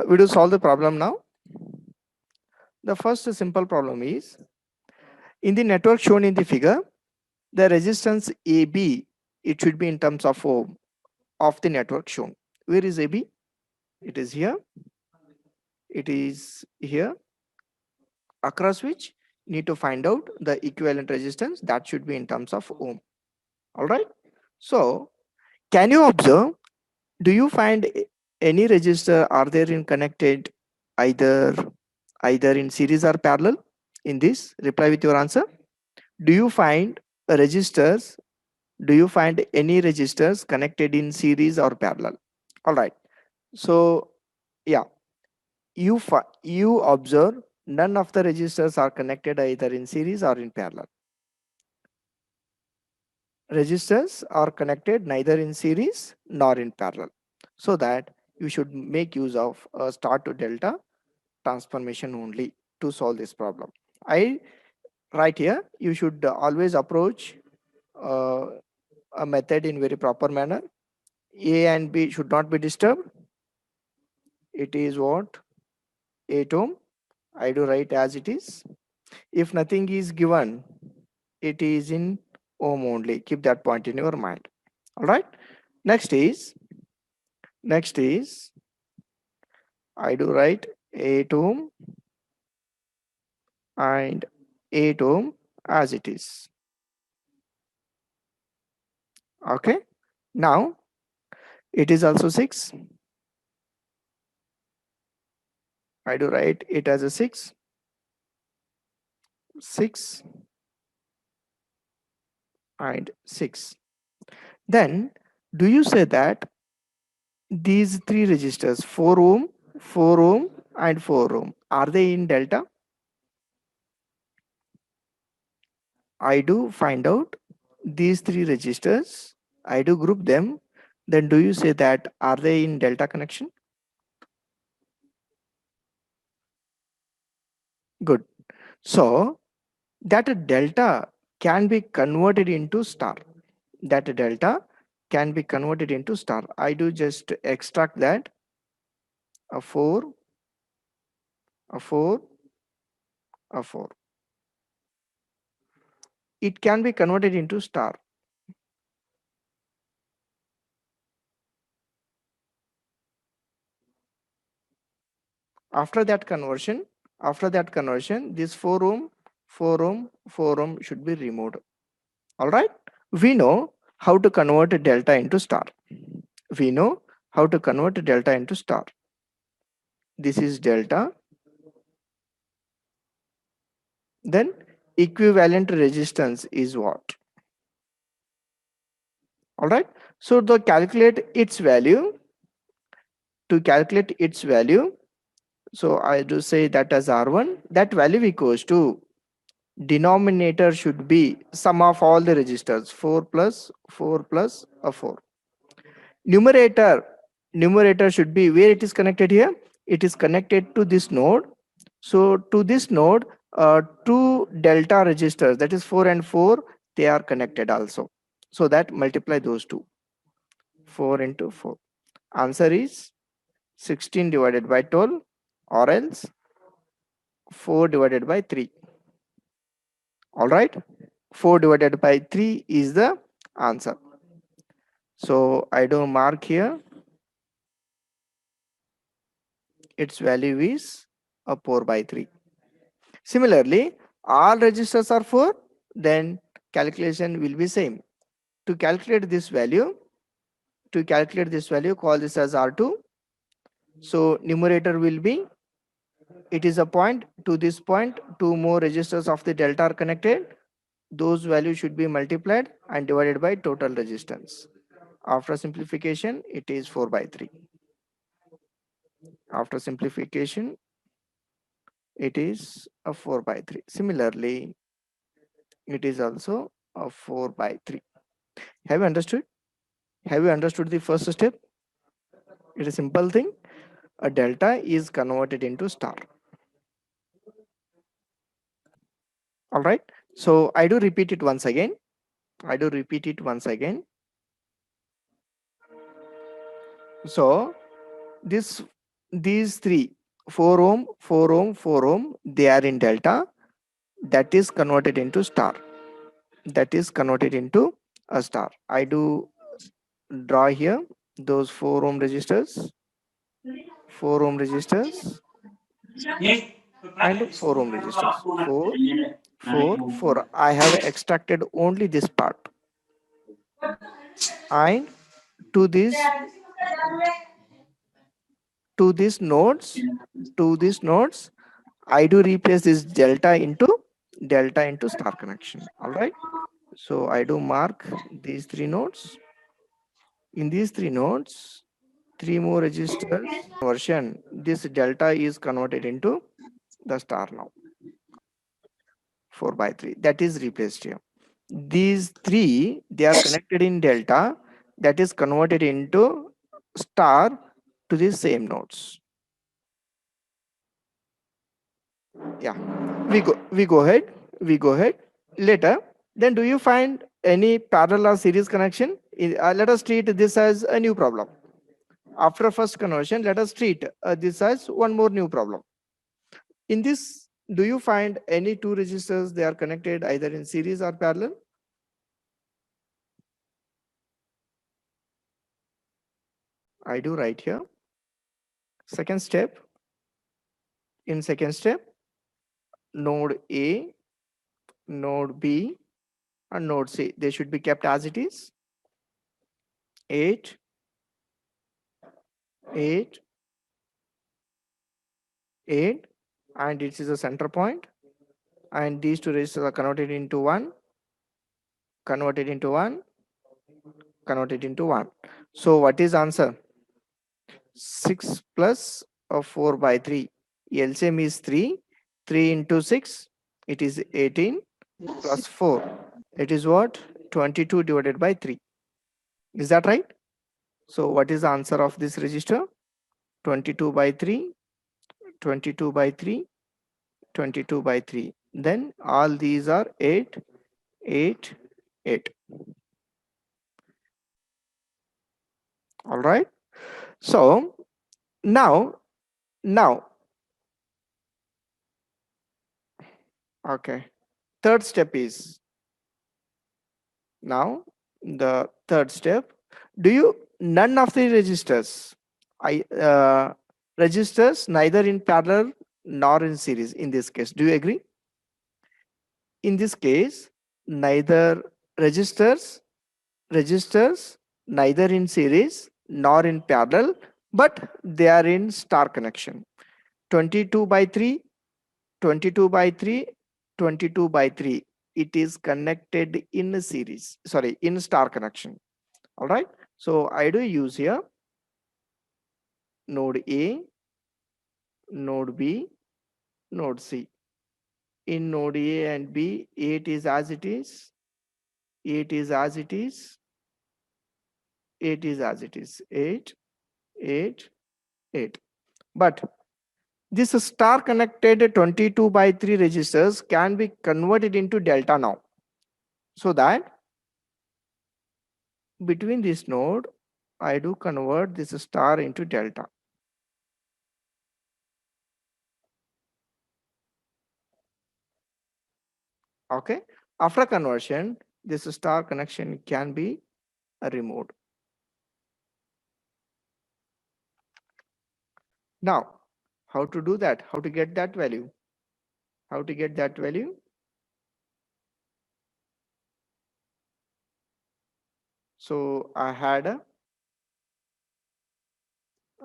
We do solve the problem now. The first simple problem is, in the network shown in the figure, the resistance AB, it should be in terms of ohm of the network shown. Where is AB? It is here. It is here, across which need to find out the equivalent resistance that should be in terms of ohm. All right. So can you observe, do you find any resistor are there in connected either in series or parallel? In this, reply with your answer. Do you find resistors, do you find any resistors connected in series or parallel? All right. So yeah, you observe none of the resistors are connected either in series or in parallel. Resistors are connected neither in series nor in parallel. So that you should make use of a star to delta transformation only to solve this problem. I right here, you should always approach uh, a method in very proper manner. A and B should not be disturbed. It is what? 8 ohm. I do write as it is. If nothing is given, it is in ohm only. Keep that point in your mind. All right. Next is, I do write 8 ohm and 8 ohm as it is. Okay. Now it is also 6. I do write it as a 6. 6 and 6. Then do you say that these three resistors 4 ohm, 4 ohm and 4 ohm, are they in delta? I do find out these three resistors, I do group them. Then do you say that are they in delta connection? Good. So that delta can be converted into star. That delta can be converted into star. I do just extract that a 4, a 4, a 4. It can be converted into star. After that conversion, this 4 ohm, 4 ohm, 4 ohm should be removed. All right. We know how to convert delta into star. We know how to convert delta into star. This is delta. Then equivalent resistance is what? All right. So to calculate its value, so I do say that as R1, that value equals to, denominator should be sum of all the resistors, 4 plus 4 plus a 4. Numerator should be where it is connected here. It is connected to this node. So to this node, two delta resistors, that is 4 and 4, they are connected also. So that multiply those two. 4 into 4. Answer is 16 divided by 12, or else 4 divided by 3. All right. 4 divided by 3 is the answer. So I do mark here, its value is a 4 by 3. Similarly, all registers are 4, then calculation will be same. To calculate this value, call this as R2. So numerator will be, it is a point, to this point, two more registers of the delta are connected. Those values should be multiplied and divided by total resistance. After simplification, it is 4 by 3. After simplification, it is a 4 by 3. Similarly, it is also a 4 by 3. Have you understood? Have you understood the first step? It is a simple thing. A delta is converted into star. All right. So I do repeat it once again. So this these three, 4 ohm, 4 ohm, 4 ohm, they are in delta. That is converted into star. That is converted into a star. I do draw here those 4 ohm resistors, 4 ohm resistors, and 4 ohm resistors. 4, 4, 4. I have extracted only this part. And to this, to these nodes, I do replace this delta into star connection. All right. So I do mark these three nodes. In these three nodes, three more resistors conversion. This delta is converted into the star now. 4 by 3. That is replaced here. These three, they are connected in delta. That is converted into star to the same nodes. Yeah. We go ahead. Later, then do you find any parallel or series connection? Let us treat this as a new problem. After first conversion, let us treat this as one more new problem. In this, do you find any two resistors, they are connected either in series or parallel? I do right here. Second step, in second step, node A, node B, and node C, they should be kept as it is. 8, 8, 8, and it is a center point. And these two resistors are converted into one, converted into one, converted into one. So what is answer? 6 plus 4 by 3. LCM is 3. 3 into 6, it is 18 plus 4. It is what? 22 divided by 3. Is that right? So what is the answer of this register? 22 by 3, 22 by 3, 22 by 3. Then all these are 8, 8, 8. All right. So now, okay. Third step is, now the third step, do you, none of the registers, registers neither in parallel nor in series in this case, do you agree? In this case, neither registers, neither in series nor in parallel, but they are in star connection. 22 by 3, 22 by 3, 22 by 3. It is connected in a series, sorry, in star connection. All right. So I do use here node A, node B, node C. In node A and B, 8 is as it is, 8 is as it is, 8 is as it is, 8, 8, 8. But this star connected 22 by 3 registers can be converted into delta now. So that between this node, I do convert this star into delta. Okay. After conversion, this star connection can be removed. Now, how to do that? How to get that value? How to get that value? So I had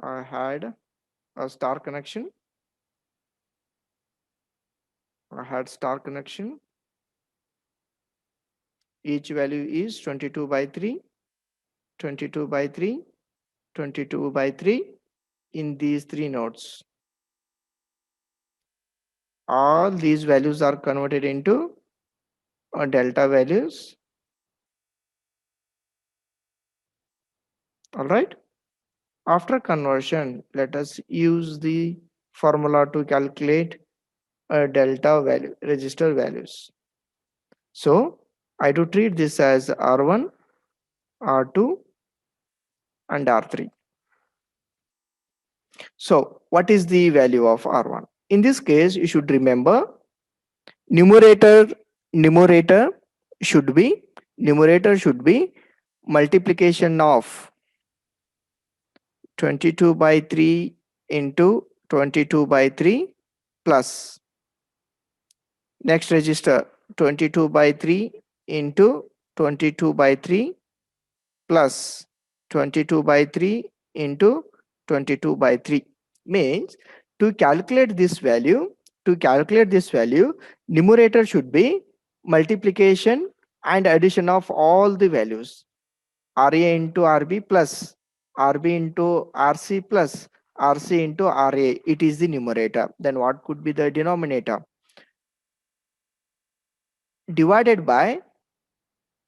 a star connection. I had star connection. Each value is 22 by 3, 22 by 3, 22 by 3 in these three nodes. All these values are converted into delta values. All right. After conversion, let us use the formula to calculate delta value, register values. So I do treat this as R1, R2, and R3. So what is the value of R1? In this case, you should remember numerator numerator should be numerator should be multiplication of 22 by 3 into 22 by 3 plus next register 22 by 3 into 22 by 3 plus 22 by 3 into 22 by 3 means to calculate this value numerator should be multiplication and addition of all the values RA into RB plus RB into RC plus RC into RA. It is the numerator. Then what could be the denominator? Divided by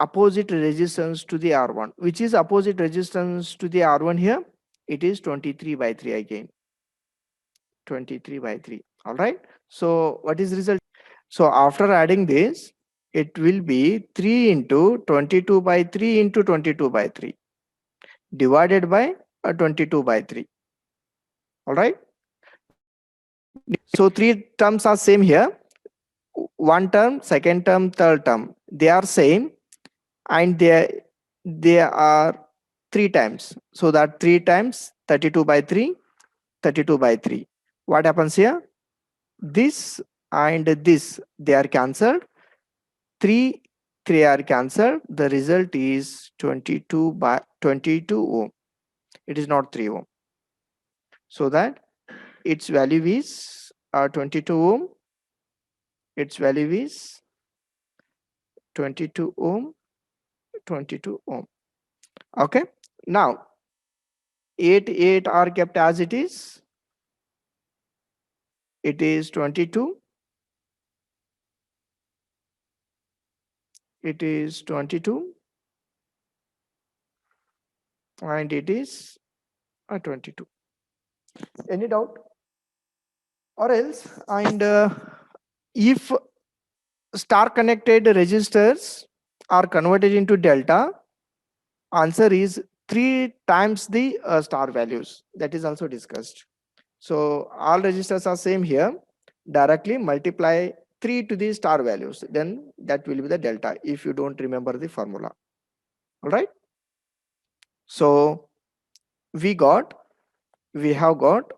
opposite resistance to the R1. Which is opposite resistance to the R1 here? It is 23 by 3 again. 23 by 3. All right. So what is the result? So after adding this, it will be 3 into 22 by 3 into 22 by 3 divided by 22 by 3. All right. So three terms are same here. One term, second term, third term. They are same and they are 3 times. So that 3 times 32 by 3, 32 by 3. What happens here? This and this, they are cancelled. 3 are cancelled. The result is 22 by 22 ohm. It is not 3 ohm. So that its value is 22 ohm. Its value is 22 ohm, 22 ohm. Okay. Now 8 are kept as it is. It is 22. It is 22 and it is 22. Any doubt? Or else, and if star connected resistors are converted into delta, answer is 3 times the star values. That is also discussed. So all resistors are same here. Directly multiply 3 to the star values, then that will be the delta if you don't remember the formula. All right. So we have got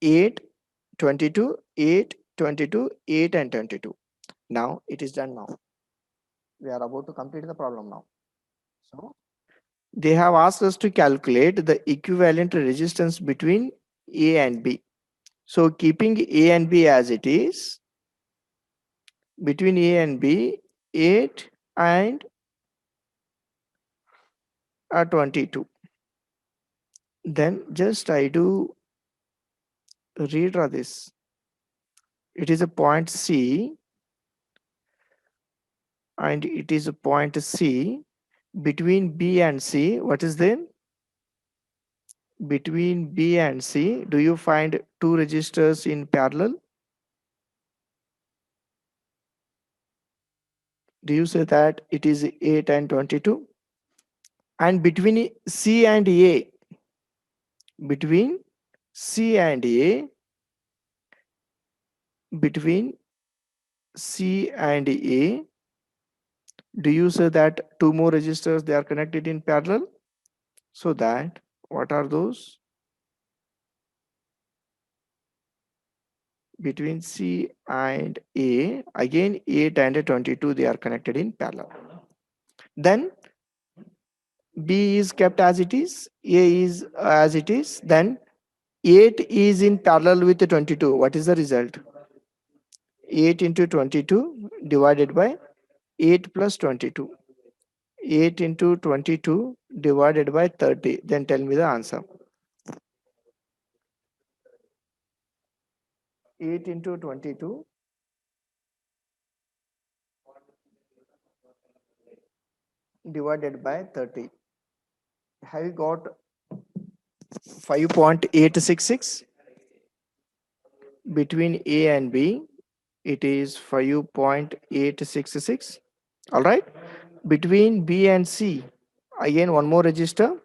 8, 22, 8, 22, 8 and 22. Now it is done now. We are about to complete the problem now. So they have asked us to calculate the equivalent resistance between A and B. So keeping A and B as it is, between A and B, 8 and 22. Then just I do redraw this. It is a point C and it is a point C. Between B and C, what is there? Between B and C, do you find 2 resistors in parallel? Do you say that it is 8 and 22? And between C and A, between C and A, between C and A, do you say that 2 more resistors they are connected in parallel? So that what are those? Between C and A, again 8 and 22 they are connected in parallel. Then B is kept as it is, A is as it is, then 8 is in parallel with the 22. What is the result? 8 into 22 divided by 8 plus 22. 8 into 22 divided by 30. Then tell me the answer. 8 into 22 divided by 30. Have you got 5.866? Between A and B, it is 5.866. All right. Between B and C, again one more register.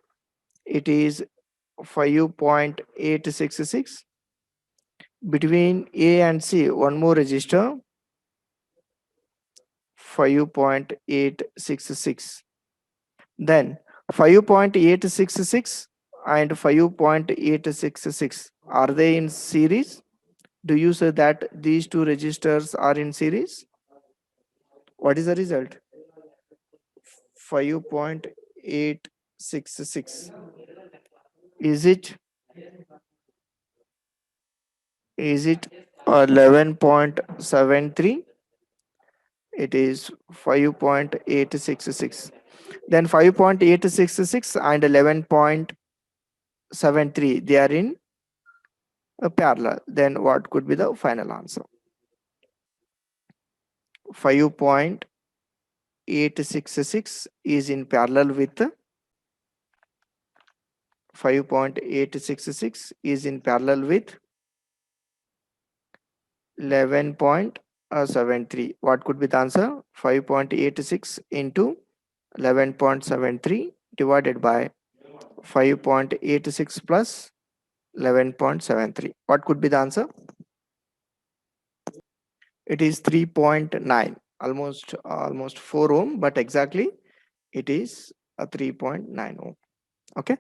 It is 5.866. Between A and C, one more resistor, 5.866. Then 5.866 and 5.866, are they in series? Do you say that these two resistors are in series? What is the result? 5.866. Is it 11.73? It is 5.866. Then 5.866 and 11.73, they are in parallel. Then what could be the final answer? 5.866 is in parallel with 5.866 is in parallel with 11.73. What could be the answer? 5.86 into 11.73 divided by 5.86 plus 11.73. What could be the answer? It is 3.9, almost 4 ohm, but exactly it is a 3.9 ohm. Okay.